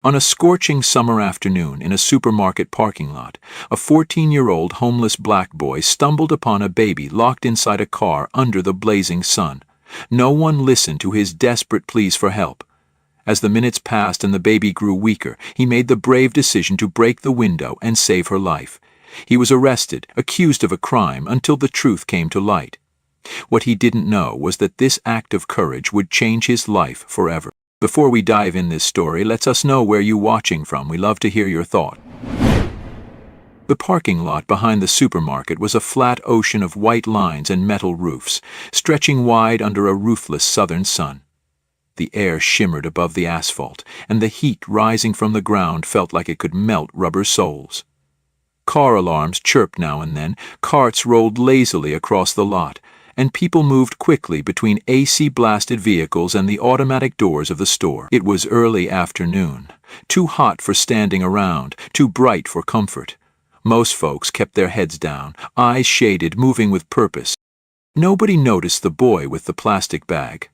On a scorching summer afternoon in a supermarket parking lot, a 14-year-old homeless black boy stumbled upon a baby locked inside a car under the blazing sun. No one listened to his desperate pleas for help. As the minutes passed and the baby grew weaker, he made the brave decision to break the window and save her life. He was arrested, accused of a crime, until the truth came to light. What he didn't know was that this act of courage would change his life forever. Before we dive in this story, let us know where you're watching from. We love to hear your thought. The parking lot behind the supermarket was a flat ocean of white lines and metal roofs, stretching wide under a ruthless southern sun. The air shimmered above the asphalt, and the heat rising from the ground felt like it could melt rubber soles. Car alarms chirped now and then, carts rolled lazily across the lot, and people moved quickly between AC-blasted vehicles and the automatic doors of the store. It was early afternoon, too hot for standing around, too bright for comfort. Most folks kept their heads down, eyes shaded, moving with purpose. Nobody noticed the boy with the plastic bag.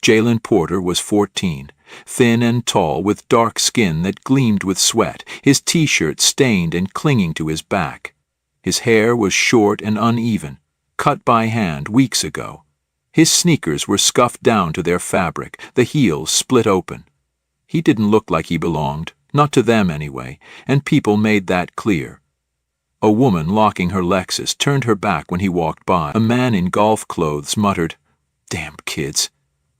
Jalen Porter was 14, thin and tall with dark skin that gleamed with sweat, his t-shirt stained and clinging to his back. His hair was short and uneven, cut by hand weeks ago. His sneakers were scuffed down to their fabric, the heels split open. He didn't look like he belonged, not to them anyway, and people made that clear. A woman locking her Lexus turned her back when he walked by. A man in golf clothes muttered, "Damn kids,"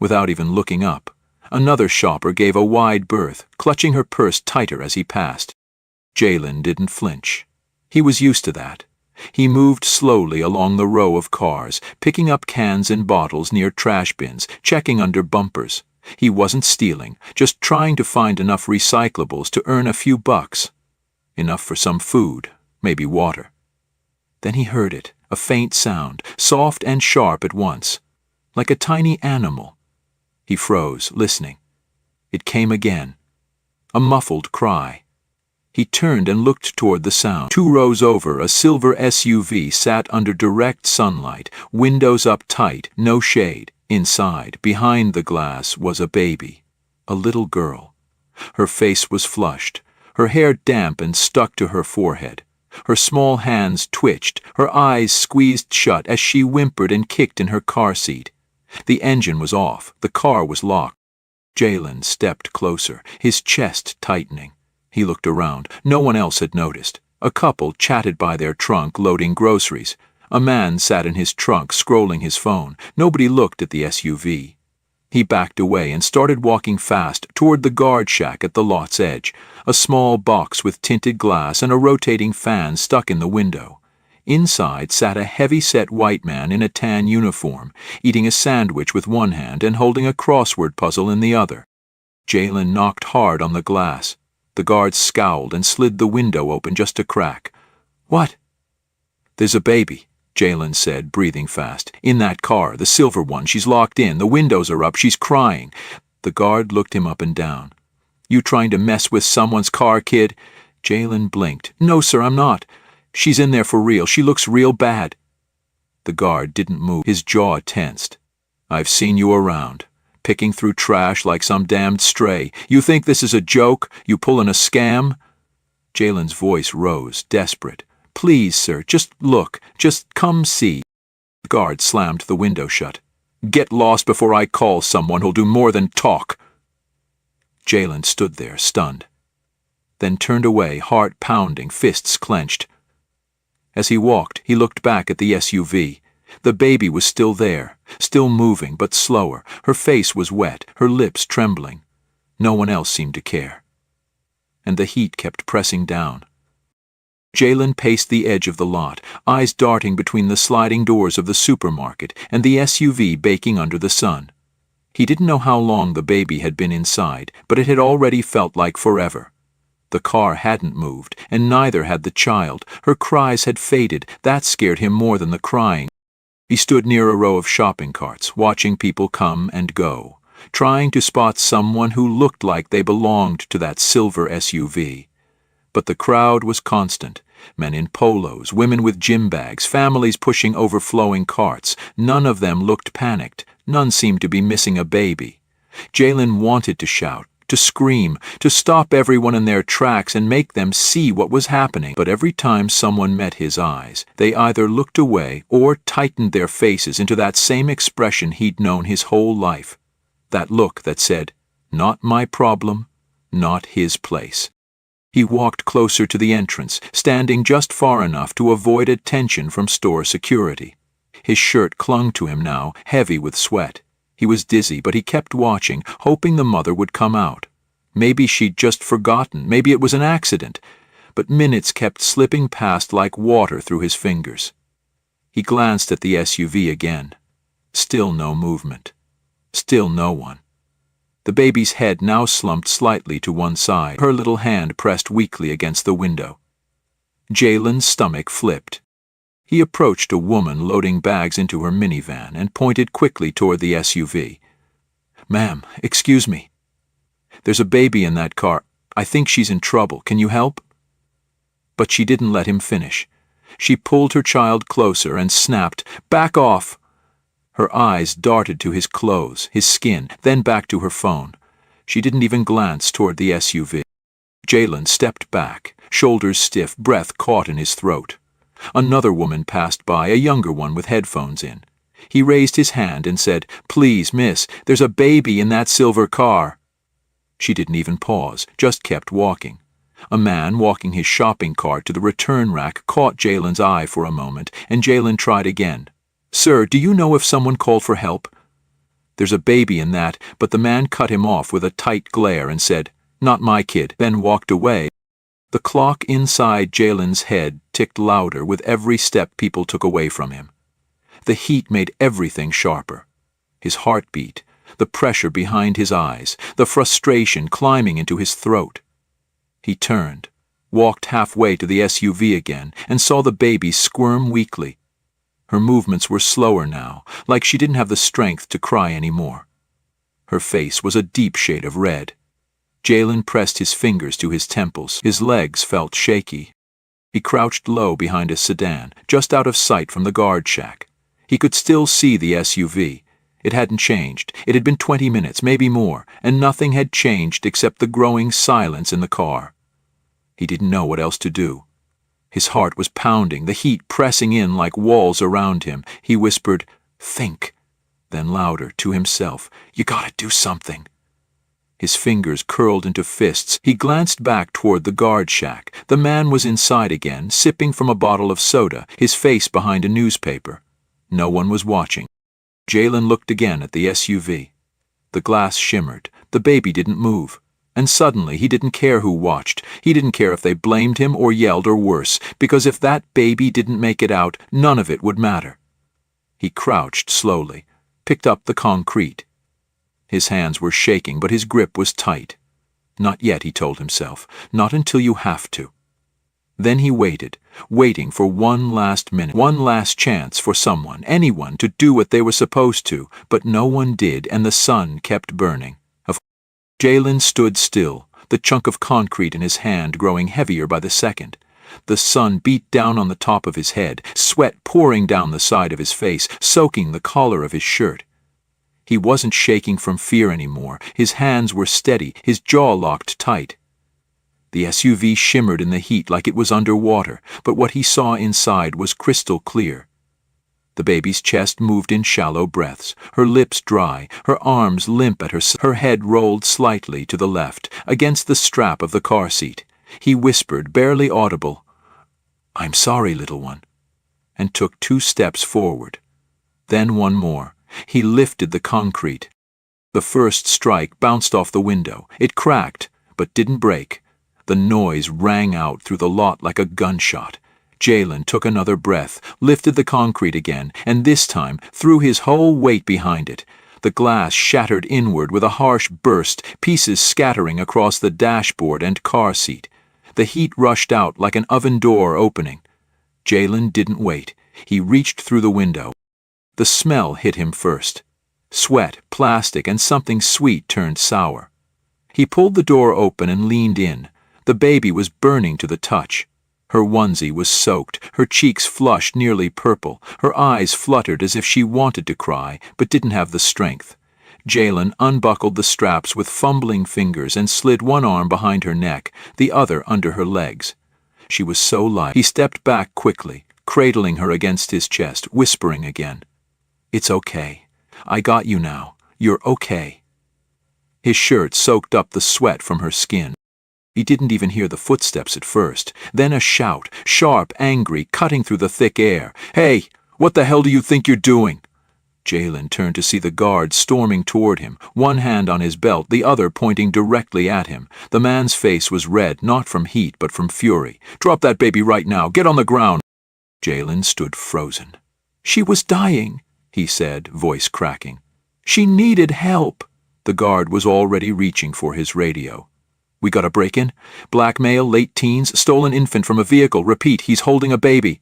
without even looking up. Another shopper gave a wide berth, clutching her purse tighter as he passed. Jalen didn't flinch. He was used to that. He moved slowly along the row of cars, picking up cans and bottles near trash bins, checking under bumpers. He wasn't stealing, just trying to find enough recyclables to earn a few bucks. Enough for some food, maybe water. Then he heard it, a faint sound, soft and sharp at once, like a tiny animal. He froze, listening. It came again. A muffled cry. He turned and looked toward the sound. 2 rows over, a silver SUV sat under direct sunlight, windows up tight, no shade. Inside, behind the glass, was a baby, a little girl. Her face was flushed, her hair damp and stuck to her forehead. Her small hands twitched, her eyes squeezed shut as she whimpered and kicked in her car seat. The engine was off, the car was locked. Jalen stepped closer, his chest tightening. He looked around. No one else had noticed. A couple chatted by their trunk loading groceries. A man sat in his trunk scrolling his phone. Nobody looked at the SUV. He backed away and started walking fast toward the guard shack at the lot's edge, a small box with tinted glass and a rotating fan stuck in the window. Inside sat a heavy-set white man in a tan uniform, eating a sandwich with one hand and holding a crossword puzzle in the other. Jalen knocked hard on the glass. The guard scowled and slid the window open just a crack. "What?" "There's a baby," Jalen said, breathing fast. "In that car, the silver one. She's locked in. The windows are up. She's crying." The guard looked him up and down. "You trying to mess with someone's car, kid?" Jalen blinked. "No, sir, I'm not. She's in there for real. She looks real bad." The guard didn't move. His jaw tensed. "I've seen you around, picking through trash like some damned stray. You think this is a joke? You pulling a scam?" Jalen's voice rose, desperate. "Please, sir, just look. Just come see." The guard slammed the window shut. "Get lost before I call someone who'll do more than talk." Jalen stood there, stunned, then turned away, heart pounding, fists clenched. As he walked, he looked back at the SUV. The baby was still there, still moving, but slower. Her face was wet, her lips trembling. No one else seemed to care. And the heat kept pressing down. Jalen paced the edge of the lot, eyes darting between the sliding doors of the supermarket and the SUV baking under the sun. He didn't know how long the baby had been inside, but it had already felt like forever. The car hadn't moved, and neither had the child. Her cries had faded. That scared him more than the crying. He stood near a row of shopping carts, watching people come and go, trying to spot someone who looked like they belonged to that silver SUV. But the crowd was constant. Men in polos, women with gym bags, families pushing overflowing carts. None of them looked panicked. None seemed to be missing a baby. Jalen wanted to shout, to scream, to stop everyone in their tracks and make them see what was happening. But every time someone met his eyes, they either looked away or tightened their faces into that same expression he'd known his whole life. That look that said, "Not my problem, not his place." He walked closer to the entrance, standing just far enough to avoid attention from store security. His shirt clung to him now, heavy with sweat. He was dizzy, but he kept watching, hoping the mother would come out. Maybe she'd just forgotten, maybe it was an accident. But minutes kept slipping past like water through his fingers. He glanced at the SUV again. Still no movement. Still no one. The baby's head now slumped slightly to one side, her little hand pressed weakly against the window. Jalen's stomach flipped. He approached a woman loading bags into her minivan and pointed quickly toward the SUV. "Ma'am, excuse me. There's a baby in that car. I think she's in trouble. Can you help?" But she didn't let him finish. She pulled her child closer and snapped, "Back off!" Her eyes darted to his clothes, his skin, then back to her phone. She didn't even glance toward the SUV. Jalen stepped back, shoulders stiff, breath caught in his throat. Another woman passed by, a younger one with headphones in. He raised his hand and said, "Please, miss, there's a baby in that silver car." She didn't even pause, just kept walking. A man walking his shopping cart to the return rack caught Jalen's eye for a moment, and Jalen tried again. "Sir, do you know if someone called for help?" "There's a baby in that," but the man cut him off with a tight glare and said, "Not my kid," then walked away. The clock inside Jalen's head ticked louder with every step people took away from him. The heat made everything sharper. His heartbeat, the pressure behind his eyes, the frustration climbing into his throat. He turned, walked halfway to the SUV again, and saw the baby squirm weakly. Her movements were slower now, like she didn't have the strength to cry anymore. Her face was a deep shade of red. Jalen pressed his fingers to his temples. His legs felt shaky. He crouched low behind a sedan, just out of sight from the guard shack. He could still see the SUV. It hadn't changed. It had been 20 minutes, maybe more, and nothing had changed except the growing silence in the car. He didn't know what else to do. His heart was pounding, the heat pressing in like walls around him. He whispered, "Think." Then louder, to himself, "You gotta do something." His fingers curled into fists. He glanced back toward the guard shack. The man was inside again, sipping from a bottle of soda, his face behind a newspaper. No one was watching. Jalen looked again at the SUV. The glass shimmered. The baby didn't move. And suddenly he didn't care who watched. He didn't care if they blamed him or yelled or worse, because if that baby didn't make it out, none of it would matter. He crouched slowly, picked up the concrete. His hands were shaking, but his grip was tight. Not yet, he told himself. Not until you have to. Then he waited, waiting for one last minute, one last chance for someone, anyone, to do what they were supposed to, but no one did, and the sun kept burning. Jalen stood still, the chunk of concrete in his hand growing heavier by the second. The sun beat down on the top of his head, sweat pouring down the side of his face, soaking the collar of his shirt. He wasn't shaking from fear anymore. His hands were steady, his jaw locked tight. The SUV shimmered in the heat like it was underwater, but what he saw inside was crystal clear. The baby's chest moved in shallow breaths, her lips dry, her arms limp at her head rolled slightly to the left, against the strap of the car seat. He whispered, barely audible, "I'm sorry, little one," and took 2 steps forward. Then one more. He lifted the concrete. The first strike bounced off the window. It cracked, but didn't break. The noise rang out through the lot like a gunshot. Jalen took another breath, lifted the concrete again, and this time threw his whole weight behind it. The glass shattered inward with a harsh burst, pieces scattering across the dashboard and car seat. The heat rushed out like an oven door opening. Jalen didn't wait. He reached through the window. The smell hit him first. Sweat, plastic, and something sweet turned sour. He pulled the door open and leaned in. The baby was burning to the touch. Her onesie was soaked, her cheeks flushed nearly purple, her eyes fluttered as if she wanted to cry, but didn't have the strength. Jalen unbuckled the straps with fumbling fingers and slid one arm behind her neck, the other under her legs. She was so light. He stepped back quickly, cradling her against his chest, whispering again, "It's okay. I got you now. You're okay." His shirt soaked up the sweat from her skin. He didn't even hear the footsteps at first. Then a shout, sharp, angry, cutting through the thick air. "Hey, what the hell do you think you're doing?" Jalen turned to see the guard storming toward him, one hand on his belt, the other pointing directly at him. The man's face was red, not from heat but from fury. "Drop that baby right now. Get on the ground." Jalen stood frozen. "She was dying," he said, voice cracking. "She needed help." The guard was already reaching for his radio. "We got a break-in? Black male, late teens, stolen infant from a vehicle. Repeat, he's holding a baby."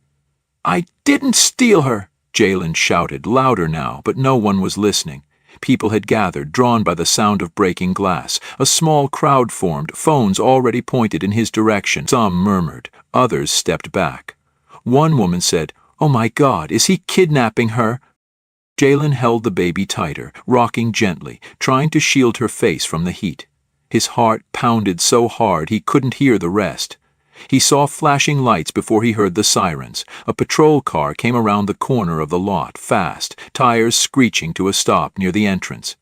"I didn't steal her," Jalen shouted, louder now, but no one was listening. People had gathered, drawn by the sound of breaking glass. A small crowd formed, phones already pointed in his direction. Some murmured, others stepped back. One woman said, "Oh my God, is he kidnapping her?" Jalen held the baby tighter, rocking gently, trying to shield her face from the heat. His heart pounded so hard he couldn't hear the rest. He saw flashing lights before he heard the sirens. A patrol car came around the corner of the lot, fast, tires screeching to a stop near the entrance.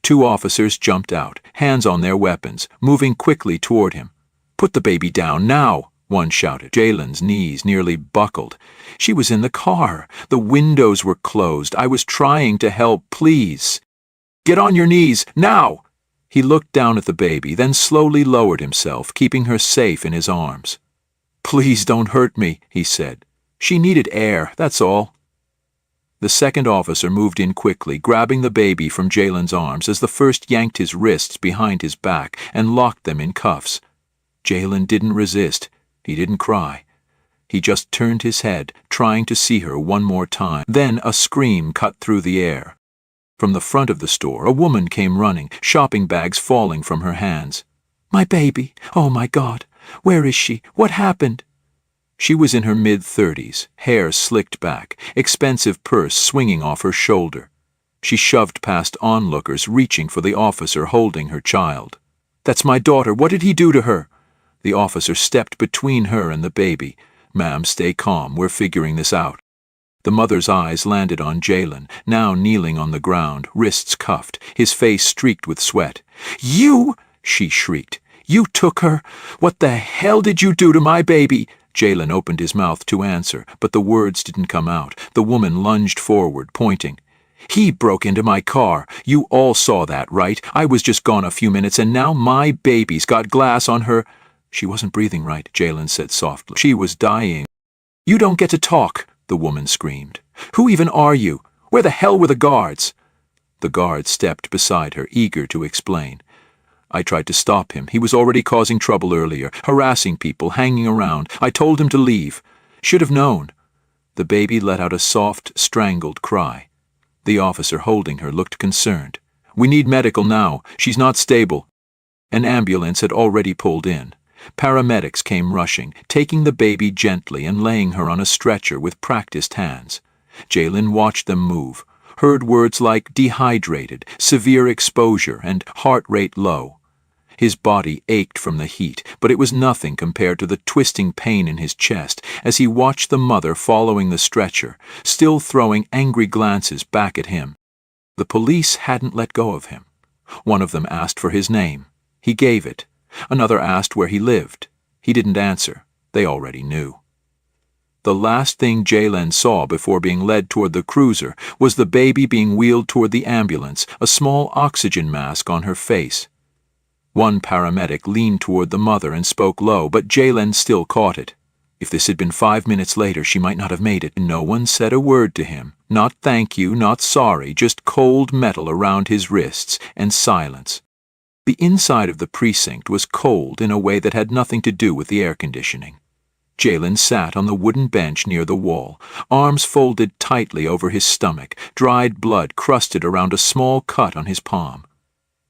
Two officers jumped out, hands on their weapons, moving quickly toward him. "Put the baby down, now!" one shouted. Jalen's knees nearly buckled. "She was in the car. The windows were closed. I was trying to help, please." "Get on your knees, now!" He looked down at the baby, then slowly lowered himself, keeping her safe in his arms. "Please don't hurt me," he said. "She needed air, that's all." The second officer moved in quickly, grabbing the baby from Jalen's arms as the first yanked his wrists behind his back and locked them in cuffs. Jalen didn't resist. He didn't cry. He just turned his head, trying to see her one more time. Then a scream cut through the air. From the front of the store, a woman came running, shopping bags falling from her hands. "My baby! Oh my God! Where is she? What happened?" She was in her mid-30s, hair slicked back, expensive purse swinging off her shoulder. She shoved past onlookers, reaching for the officer holding her child. "That's my daughter. What did he do to her?" The officer stepped between her and the baby. "Ma'am, stay calm. We're figuring this out." The mother's eyes landed on Jalen, now kneeling on the ground, wrists cuffed, his face streaked with sweat. "You!" she shrieked. "You took her! What the hell did you do to my baby?" Jalen opened his mouth to answer, but the words didn't come out. The woman lunged forward, pointing. "He broke into my car. You all saw that, right? I was just gone a few minutes, and now my baby's got glass on her." "She wasn't breathing right," Jalen said softly. "She was dying." "You don't get to talk," the woman screamed. "Who even are you? Where the hell were the guards?" The guard stepped beside her, eager to explain. "I tried to stop him. He was already causing trouble earlier, harassing people, hanging around. I told him to leave. Should have known." The baby let out a soft, strangled cry. The officer holding her looked concerned. "We need medical now. She's not stable." An ambulance had already pulled in. Paramedics came rushing, taking the baby gently and laying her on a stretcher with practiced hands. Jalen watched them move, heard words like dehydrated, severe exposure, and heart rate low. His body ached from the heat, but it was nothing compared to the twisting pain in his chest as he watched the mother following the stretcher, still throwing angry glances back at him. The police hadn't let go of him. One of them asked for his name. He gave it. Another asked where he lived. He didn't answer. They already knew. The last thing Jalen saw before being led toward the cruiser was the baby being wheeled toward the ambulance, a small oxygen mask on her face. One paramedic leaned toward the mother and spoke low, but Jalen still caught it. If this had been 5 minutes later, she might not have made it. No one said a word to him. Not thank you, not sorry, just cold metal around his wrists and silence. The inside of the precinct was cold in a way that had nothing to do with the air conditioning. Jalen sat on the wooden bench near the wall, arms folded tightly over his stomach, dried blood crusted around a small cut on his palm.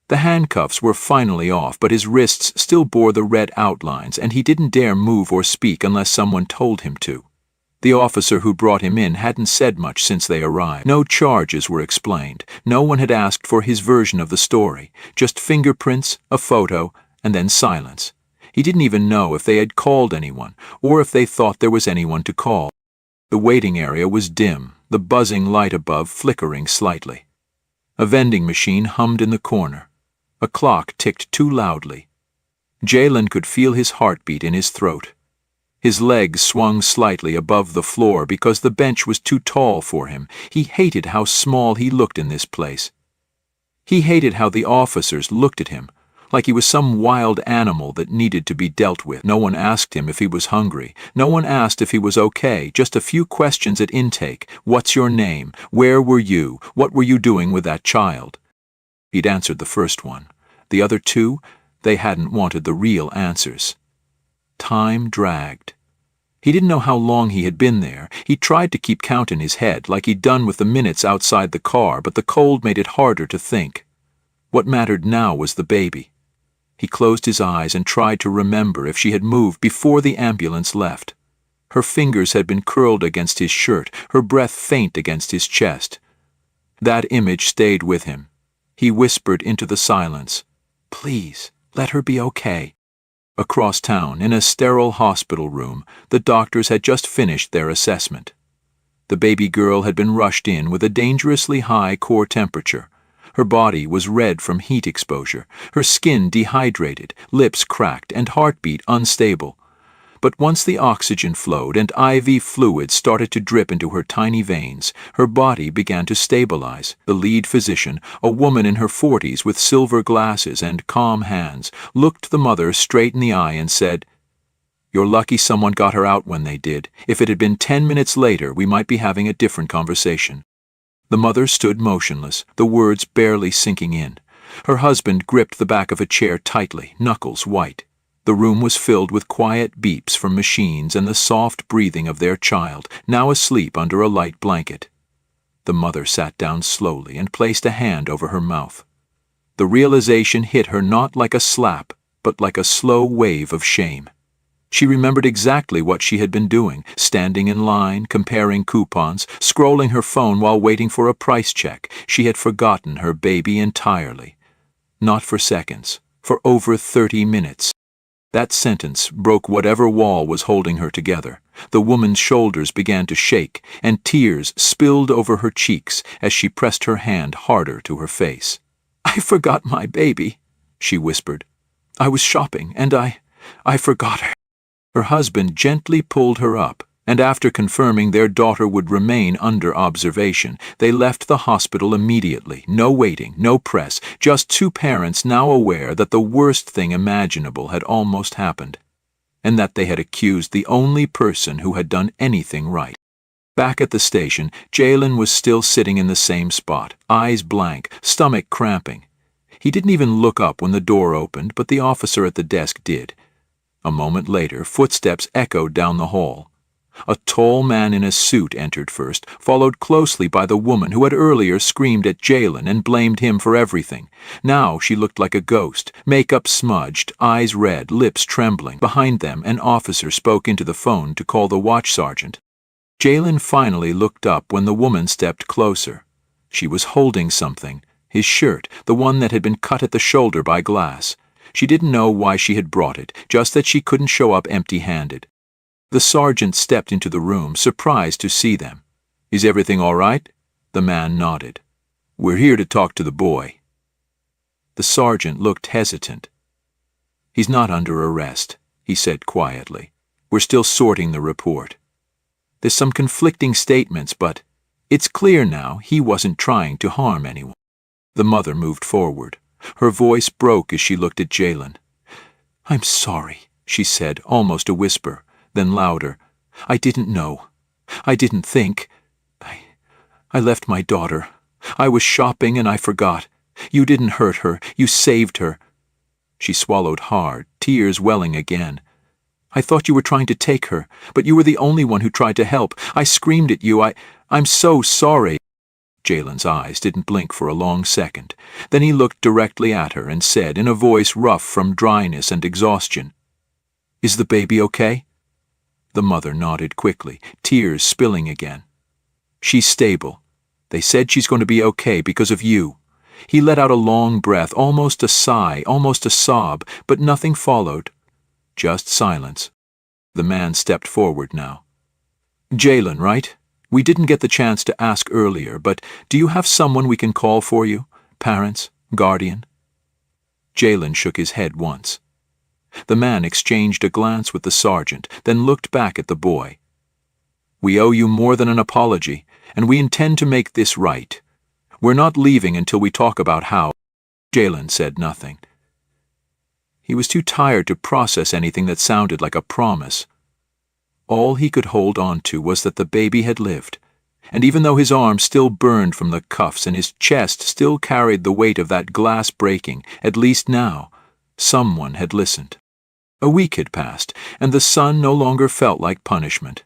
The handcuffs were finally off, but his wrists still bore the red outlines, and he didn't dare move or speak unless someone told him to. The officer who brought him in hadn't said much since they arrived. No charges were explained. No one had asked for his version of the story. Just fingerprints, a photo, and then silence. He didn't even know if they had called anyone, or if they thought there was anyone to call. The waiting area was dim, the buzzing light above flickering slightly. A vending machine hummed in the corner. A clock ticked too loudly. Jalen could feel his heartbeat in his throat. His legs swung slightly above the floor because the bench was too tall for him. He hated how small he looked in this place. He hated how the officers looked at him, like he was some wild animal that needed to be dealt with. No one asked him if he was hungry. No one asked if he was okay. Just a few questions at intake. What's your name? Where were you? What were you doing with that child? He'd answered the first one. The other two, they hadn't wanted the real answers. Time dragged. He didn't know how long he had been there. He tried to keep count in his head, like he'd done with the minutes outside the car, but the cold made it harder to think. What mattered now was the baby. He closed his eyes and tried to remember if she had moved before the ambulance left. Her fingers had been curled against his shirt, her breath faint against his chest. That image stayed with him. He whispered into the silence, "Please, let her be okay." Across town, in a sterile hospital room, the doctors had just finished their assessment. The baby girl had been rushed in with a dangerously high core temperature. Her body was red from heat exposure, her skin dehydrated, lips cracked, and heartbeat unstable. But once the oxygen flowed and IV fluid started to drip into her tiny veins, her body began to stabilize. The lead physician, a woman in her 40s with silver glasses and calm hands, looked the mother straight in the eye and said, "You're lucky someone got her out when they did. If it had been 10 minutes later, we might be having a different conversation." The mother stood motionless, the words barely sinking in. Her husband gripped the back of a chair tightly, knuckles white. The room was filled with quiet beeps from machines and the soft breathing of their child, now asleep under a light blanket. The mother sat down slowly and placed a hand over her mouth. The realization hit her not like a slap, but like a slow wave of shame. She remembered exactly what she had been doing, standing in line, comparing coupons, scrolling her phone while waiting for a price check. She had forgotten her baby entirely. Not for seconds, for over 30 minutes. That sentence broke whatever wall was holding her together. The woman's shoulders began to shake, and tears spilled over her cheeks as she pressed her hand harder to her face. "I forgot my baby," she whispered. "I was shopping, and I forgot her." Her husband gently pulled her up, and after confirming their daughter would remain under observation, they left the hospital immediately. No waiting, no press, just two parents now aware that the worst thing imaginable had almost happened, and that they had accused the only person who had done anything right. Back at the station, Jalen was still sitting in the same spot, eyes blank, stomach cramping. He didn't even look up when the door opened, but the officer at the desk did. A moment later, footsteps echoed down the hall. A tall man in a suit entered first, followed closely by the woman who had earlier screamed at Jalen and blamed him for everything. Now she looked like a ghost, makeup smudged, eyes red, lips trembling. Behind them, an officer spoke into the phone to call the watch sergeant. Jalen finally looked up when the woman stepped closer. She was holding something, his shirt, the one that had been cut at the shoulder by glass. She didn't know why she had brought it, just that she couldn't show up empty-handed. The sergeant stepped into the room, surprised to see them. "Is everything all right?" The man nodded. "We're here to talk to the boy." The sergeant looked hesitant. "He's not under arrest," he said quietly. "We're still sorting the report. There's some conflicting statements, but it's clear now he wasn't trying to harm anyone." The mother moved forward. Her voice broke as she looked at Jalen. "I'm sorry," she said, almost a whisper. Then louder, "I didn't know. I didn't think. I left my daughter. I was shopping and I forgot. You didn't hurt her. You saved her." She swallowed hard, tears welling again. "I thought you were trying to take her, but you were the only one who tried to help. I screamed at you. I'm so sorry." Jalen's eyes didn't blink for a long second. Then he looked directly at her and said in a voice rough from dryness and exhaustion, "Is the baby okay?" The mother nodded quickly, tears spilling again. She's stable. They said she's going to be okay because of you. He let out a long breath, almost a sigh, almost a sob, but nothing followed. Just silence. The man stepped forward now. Jalen, right? We didn't get the chance to ask earlier, but do you have someone we can call for you? Parents? Guardian? Jalen shook his head once. The man exchanged a glance with the sergeant, then looked back at the boy. We owe you more than an apology, and we intend to make this right. We're not leaving until we talk about how. Jalen said nothing. He was too tired to process anything that sounded like a promise. All he could hold on to was that the baby had lived, and even though his arm still burned from the cuffs and his chest still carried the weight of that glass breaking, at least now, someone had listened. A week had passed, and the sun no longer felt like punishment.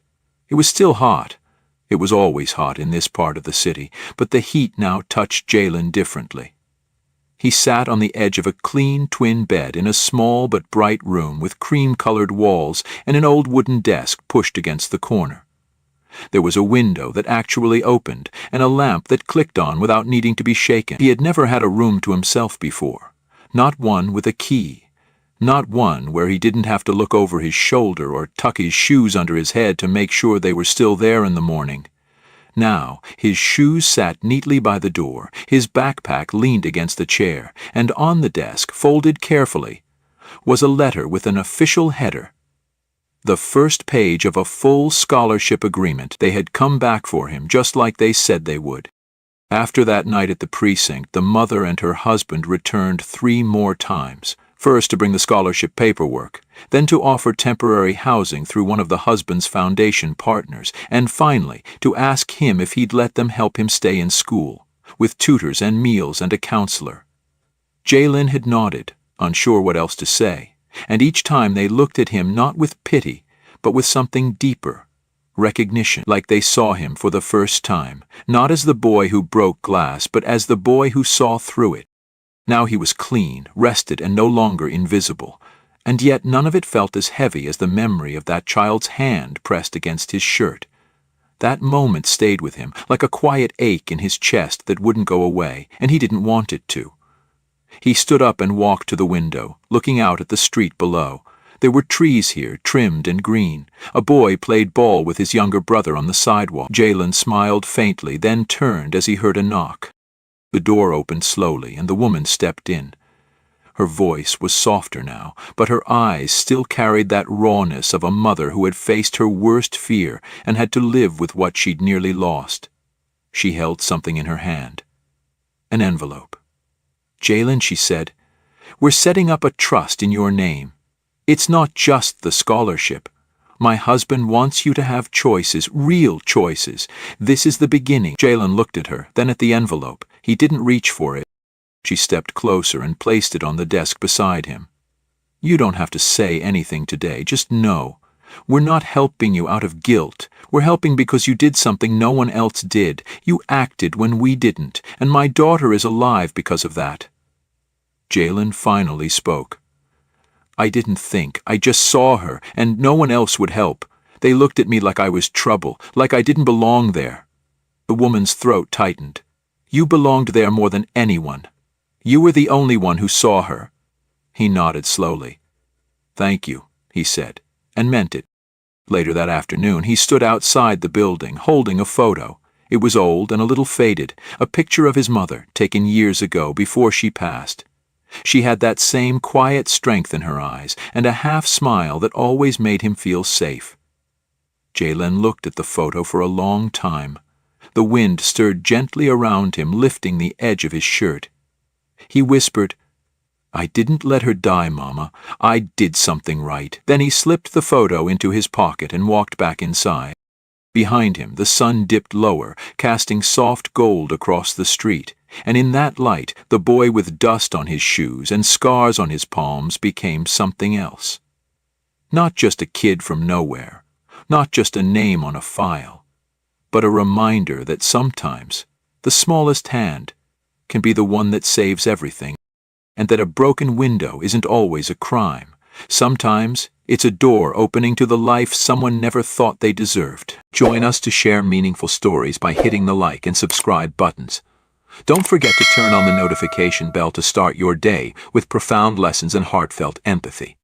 It was still hot. It was always hot in this part of the city, but the heat now touched Jalen differently. He sat on the edge of a clean twin bed in a small but bright room with cream-colored walls and an old wooden desk pushed against the corner. There was a window that actually opened and a lamp that clicked on without needing to be shaken. He had never had a room to himself before, not one with a key. Not one where he didn't have to look over his shoulder or tuck his shoes under his head to make sure they were still there in the morning. Now, his shoes sat neatly by the door, his backpack leaned against the chair, and on the desk, folded carefully, was a letter with an official header. The first page of a full scholarship agreement. They had come back for him just like they said they would. After that night at the precinct, the mother and her husband returned 3 more times. First to bring the scholarship paperwork, then to offer temporary housing through one of the husband's foundation partners, and finally to ask him if he'd let them help him stay in school, with tutors and meals and a counselor. Jalen had nodded, unsure what else to say, and each time they looked at him not with pity, but with something deeper, recognition, like they saw him for the first time, not as the boy who broke glass, but as the boy who saw through it. Now he was clean, rested, and no longer invisible, and yet none of it felt as heavy as the memory of that child's hand pressed against his shirt. That moment stayed with him, like a quiet ache in his chest that wouldn't go away, and he didn't want it to. He stood up and walked to the window, looking out at the street below. There were trees here, trimmed and green. A boy played ball with his younger brother on the sidewalk. Jalen smiled faintly, then turned as he heard a knock. The door opened slowly, and the woman stepped in. Her voice was softer now, but her eyes still carried that rawness of a mother who had faced her worst fear and had to live with what she'd nearly lost. She held something in her hand. An envelope. Jalen, she said, we're setting up a trust in your name. It's not just the scholarship. My husband wants you to have choices, real choices. This is the beginning. Jalen looked at her, then at the envelope. He didn't reach for it. She stepped closer and placed it on the desk beside him. You don't have to say anything today, just know. We're not helping you out of guilt. We're helping because you did something no one else did. You acted when we didn't, and my daughter is alive because of that. Jalen finally spoke. I didn't think. I just saw her, and no one else would help. They looked at me like I was trouble, like I didn't belong there. The woman's throat tightened. You belonged there more than anyone. You were the only one who saw her. He nodded slowly. Thank you, he said, and meant it. Later that afternoon, he stood outside the building, holding a photo. It was old and a little faded, a picture of his mother, taken years ago before she passed. She had that same quiet strength in her eyes and a half-smile that always made him feel safe. Jalen looked at the photo for a long time. The wind stirred gently around him, lifting the edge of his shirt. He whispered, I didn't let her die, Mama. I did something right. Then he slipped the photo into his pocket and walked back inside. Behind him, the sun dipped lower, casting soft gold across the street, and in that light, the boy with dust on his shoes and scars on his palms became something else. Not just a kid from nowhere, not just a name on a file, but a reminder that sometimes the smallest hand can be the one that saves everything, and that a broken window isn't always a crime. Sometimes It's a door opening to the life someone never thought they deserved. Join us to share meaningful stories by hitting the like and subscribe buttons. Don't forget to turn on the notification bell to start your day with profound lessons and heartfelt empathy.